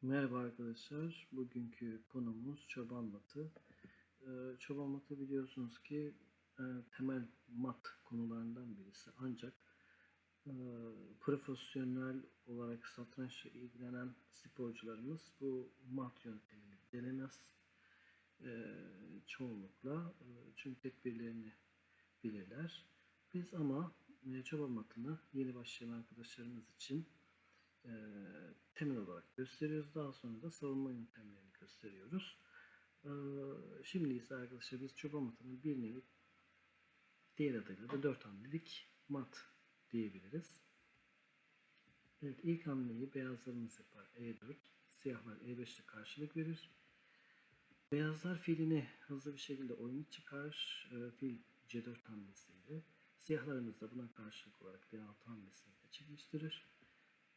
Merhaba arkadaşlar. Bugünkü konumuz çoban matı. Çoban matı biliyorsunuz ki temel mat konularından birisi. Ancak e, profesyonel olarak satrançla ilgilenen sporcularımız bu mat yöntemini denemez. Çoğunlukla çünkü tedbirlerini bilirler. Biz ama çoban matını yeni başlayan arkadaşlarımız için e, temel olarak gösteriyoruz. Daha sonra da savunma yöntemlerini gösteriyoruz. E, Şimdi ise arkadaşlar biz çoban matının bir nevi diğer adıyla da 4 hamlelik mat diyebiliriz. Evet, ilk hamleyi beyazlarımız yapar. E4. Siyahlar E5 ile karşılık verir. Beyazlar filini hızlı bir şekilde oyunu çıkar. Fil C4 hamlesiyle. Siyahlarımız da buna karşılık olarak D6 hamlesini gerçekleştirir.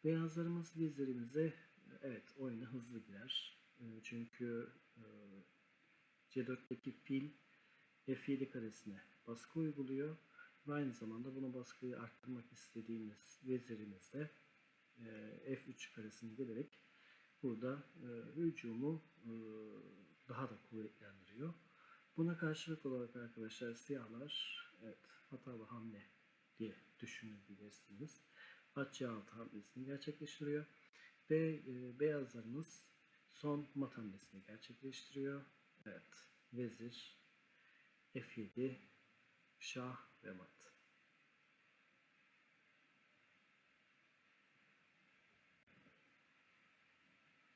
Beyazlarımız vezirimize evet oyuna hızlı girer. Çünkü C4'teki fil F7 karesine baskı uyguluyor. Ve aynı zamanda buna baskıyı arttırmak istediğimiz vezirimiz de F3 karesine gelerek burada hücumu daha da kuvvetlendiriyor. Buna karşılık olarak arkadaşlar siyahlar evet hatalı hamle diye düşünebilirsiniz. At C6 hamlesini gerçekleştiriyor ve beyazlarımız son mat hamlesini gerçekleştiriyor. Evet, vezir, F7, şah ve mat.